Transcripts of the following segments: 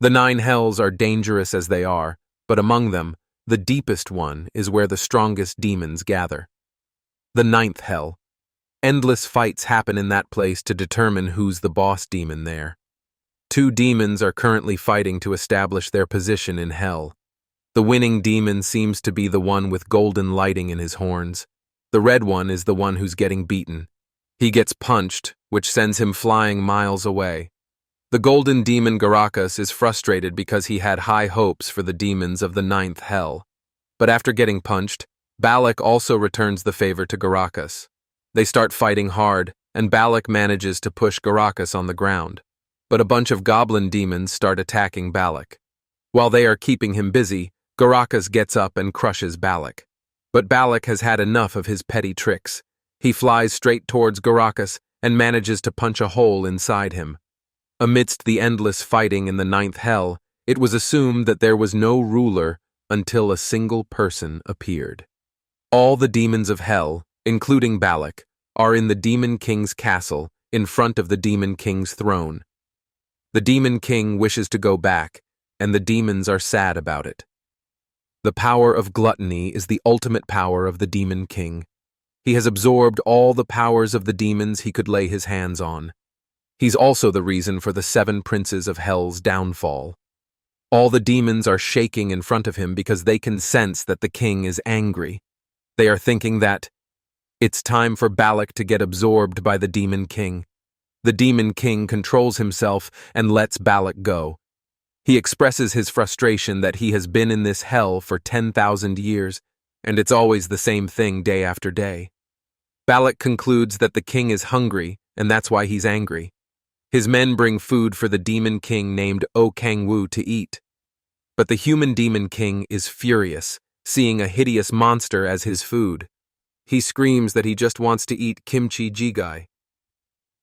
The 9 hells are dangerous as they are, but among them, the deepest one is where the strongest demons gather. The 9th hell. Endless fights happen in that place to determine who's the boss demon there. 2 demons are currently fighting to establish their position in hell. The winning demon seems to be the one with golden lighting in his horns. The red one is the one who's getting beaten. He gets punched, which sends him flying miles away. The golden demon Garakas is frustrated because he had high hopes for the demons of the 9th hell. But after getting punched, Balak also returns the favor to Garakas. They start fighting hard, and Balak manages to push Garakas on the ground. But a bunch of goblin demons start attacking Balak. While they are keeping him busy, Garakas gets up and crushes Balak. But Balak has had enough of his petty tricks. He flies straight towards Garakas and manages to punch a hole inside him. Amidst the endless fighting in the 9th hell, it was assumed that there was no ruler until a single person appeared. All the demons of hell, including Balak, are in the Demon King's castle in front of the Demon King's throne. The Demon King wishes to go back, and the demons are sad about it. The power of gluttony is the ultimate power of the Demon King. He has absorbed all the powers of the demons he could lay his hands on. He's also the reason for the 7 princes of hell's downfall. All the demons are shaking in front of him because they can sense that the king is angry. They are thinking that it's time for Balak to get absorbed by the Demon King. The Demon King controls himself and lets Balak go. He expresses his frustration that he has been in this hell for 10,000 years, and it's always the same thing day after day. Balak concludes that the king is hungry, and that's why he's angry. His men bring food for the Demon King named Kang to eat. But the human Demon King is furious, seeing a hideous monster as his food. He screams that he just wants to eat kimchi jjigae.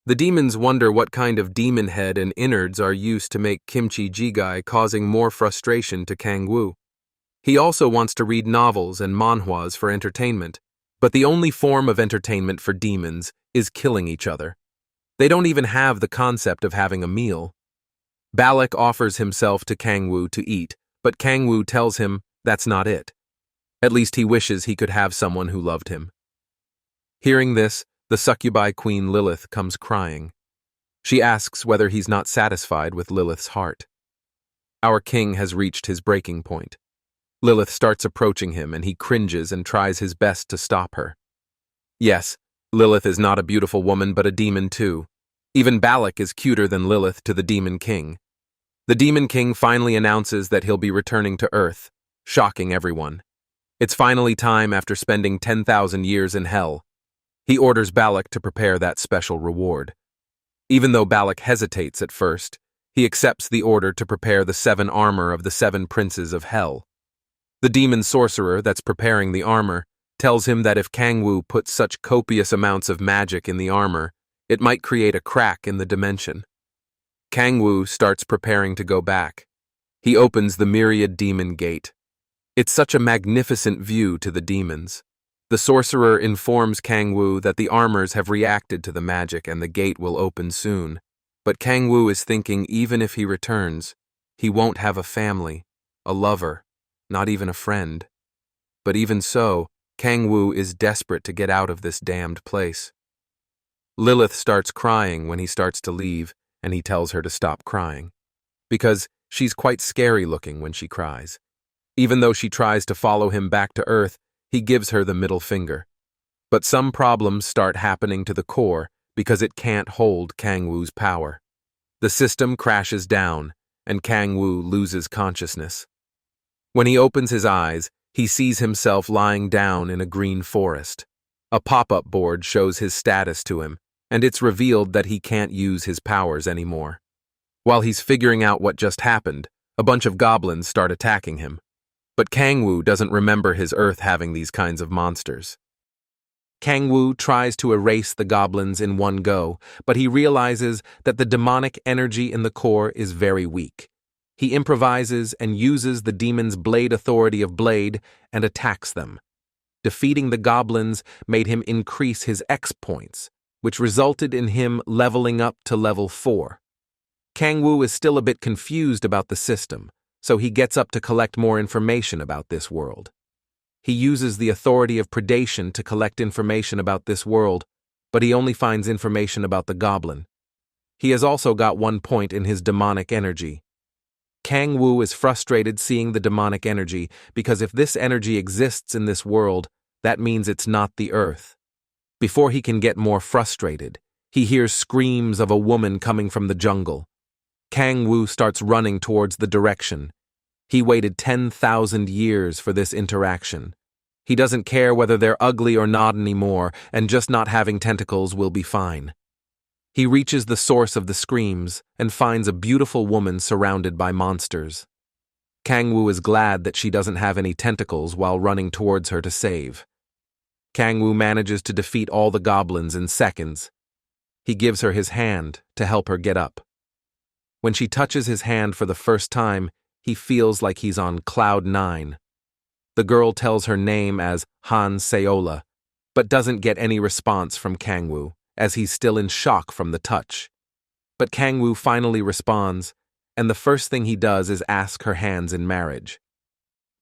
The demons wonder what kind of demon head and innards are used to make kimchi jjigae, causing more frustration to Kang. He also wants to read novels and manhwas for entertainment, but the only form of entertainment for demons is killing each other. They don't even have the concept of having a meal. Balak offers himself to Kang to eat, but Kang tells him that's not it. At least he wishes he could have someone who loved him. Hearing this, the succubi queen Lilith comes crying. She asks whether he's not satisfied with Lilith's heart. Our king has reached his breaking point. Lilith starts approaching him and he cringes and tries his best to stop her. Yes, Lilith is not a beautiful woman but a demon too. Even Balak is cuter than Lilith to the Demon King. The Demon King finally announces that he'll be returning to Earth, shocking everyone. It's finally time after spending 10,000 years in hell. He orders Balak to prepare that special reward. Even though Balak hesitates at first, he accepts the order to prepare the 7 armor of the 7 princes of hell. The demon sorcerer that's preparing the armor tells him that if Kang puts such copious amounts of magic in the armor, it might create a crack in the dimension. Kang starts preparing to go back. He opens the myriad demon gate. It's such a magnificent view to the demons. The sorcerer informs Kang that the armors have reacted to the magic and the gate will open soon. But Kang is thinking even if he returns, he won't have a family, a lover, not even a friend. But even so, Kang is desperate to get out of this damned place. Lilith starts crying when he starts to leave, and he tells her to stop crying. Because she's quite scary looking when she cries. Even though she tries to follow him back to Earth, he gives her the middle finger. But some problems start happening to the core because it can't hold Kang power. The system crashes down, and Kang loses consciousness. When he opens his eyes, he sees himself lying down in a green forest. A pop-up board shows his status to him, and it's revealed that he can't use his powers anymore. While he's figuring out what just happened, a bunch of goblins start attacking him. But Kang doesn't remember his Earth having these kinds of monsters. Kang tries to erase the goblins in one go, but he realizes that the demonic energy in the core is very weak. He improvises and uses the demon's blade authority of blade and attacks them. Defeating the goblins made him increase his X points, which resulted in him leveling up to level 4. Kang Woo is still a bit confused about the system, so he gets up to collect more information about this world. He uses the authority of predation to collect information about this world, but he only finds information about the goblin. He has also got 1 point in his demonic energy. Kang Woo is frustrated seeing the demonic energy because if this energy exists in this world, that means it's not the Earth. Before he can get more frustrated, he hears screams of a woman coming from the jungle. Kang Woo starts running towards the direction. He waited 10,000 years for this interaction. He doesn't care whether they're ugly or not anymore, and just not having tentacles will be fine. He reaches the source of the screams and finds a beautiful woman surrounded by monsters. Kang Woo is glad that she doesn't have any tentacles while running towards her to save. Kang Woo manages to defeat all the goblins in seconds. He gives her his hand to help her get up. When she touches his hand for the first time, he feels like he's on cloud 9. The girl tells her name as Han Seola, but doesn't get any response from Kang Woo, as he's still in shock from the touch. But Kang Woo finally responds, and the first thing he does is ask her hands in marriage.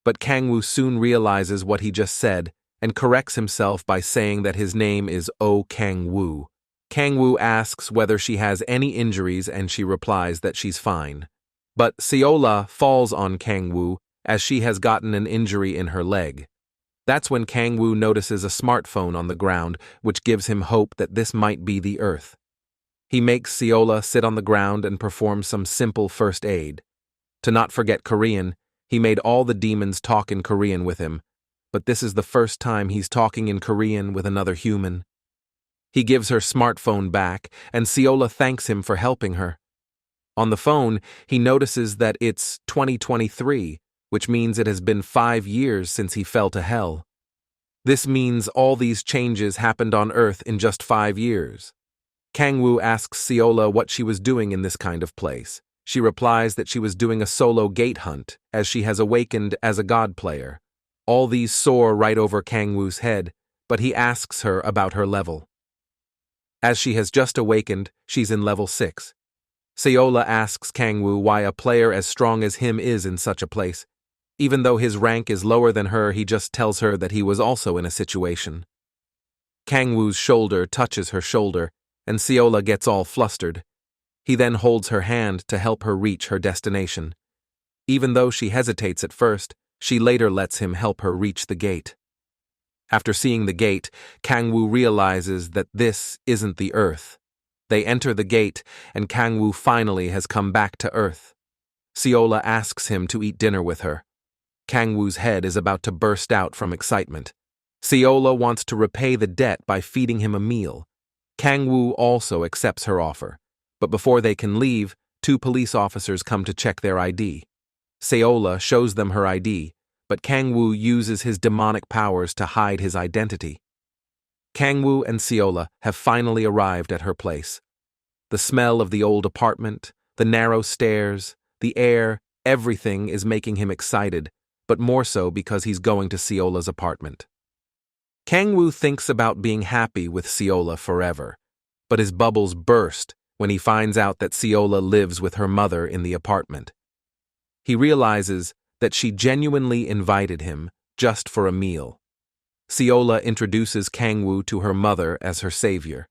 But Kang Woo soon realizes what he just said and corrects himself by saying that his name is Oh Kang Woo. Kang Woo asks whether she has any injuries and she replies that she's fine. But Seola falls on Kang Woo as she has gotten an injury in her leg. That's when Kang Woo notices a smartphone on the ground, which gives him hope that this might be the Earth. He makes Seola sit on the ground and perform some simple first aid. To not forget Korean, he made all the demons talk in Korean with him, but this is the first time he's talking in Korean with another human. He gives her smartphone back, and Seola thanks him for helping her. On the phone, he notices that it's 2023, which means it has been 5 years since he fell to hell. This means all these changes happened on Earth in just 5 years. Kang Woo asks Seola what she was doing in this kind of place. She replies that she was doing a solo gate hunt, as she has awakened as a god player. All these soar right over Kang Woo's head, but he asks her about her level. As she has just awakened, she's in level 6. Seola asks Kang Woo why a player as strong as him is in such a place. Even though his rank is lower than her, he just tells her that he was also in a situation. Kang Woo's shoulder touches her shoulder, and Seola gets all flustered. He then holds her hand to help her reach her destination. Even though she hesitates at first, she later lets him help her reach the gate. After seeing the gate, Kang Woo realizes that this isn't the Earth. They enter the gate, and Kang Woo finally has come back to Earth. Seola asks him to eat dinner with her. Kang Woo's head is about to burst out from excitement. Seola wants to repay the debt by feeding him a meal. Kang Woo also accepts her offer, but before they can leave, 2 police officers come to check their ID. Seola shows them her ID, but Kang Woo uses his demonic powers to hide his identity. Kang Woo and Seola have finally arrived at her place. The smell of the old apartment, the narrow stairs, the air, everything is making him excited, but more so because he's going to Seola's apartment. Kang Woo thinks about being happy with Seola forever, but his bubbles burst when he finds out that Seola lives with her mother in the apartment. He realizes that she genuinely invited him just for a meal. Seola introduces Kang Woo to her mother as her savior.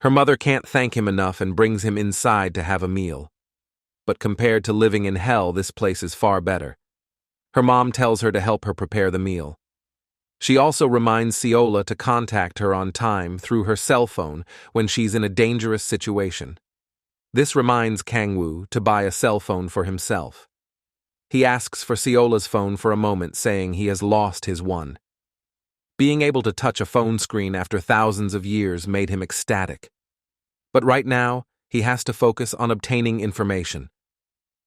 Her mother can't thank him enough and brings him inside to have a meal. But compared to living in hell, this place is far better. Her mom tells her to help her prepare the meal. She also reminds Seola to contact her on time through her cell phone when she's in a dangerous situation. This reminds Kang Woo to buy a cell phone for himself. He asks for Seola's phone for a moment, saying he has lost his one. Being able to touch a phone screen after thousands of years made him ecstatic. But right now, he has to focus on obtaining information.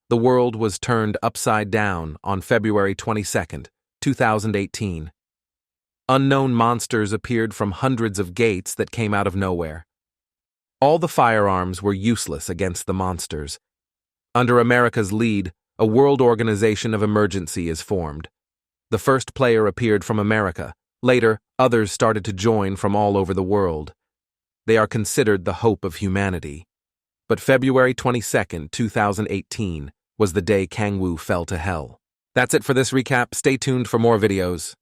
The world was turned upside down on February 22nd, 2018. Unknown monsters appeared from hundreds of gates that came out of nowhere. All the firearms were useless against the monsters. Under America's lead, a world organization of emergency is formed. The first player appeared from America. Later, others started to join from all over the world. They are considered the hope of humanity. but February 22nd, 2018 was the day Kang Woo fell to hell. That's it for this recap. Stay tuned for more videos.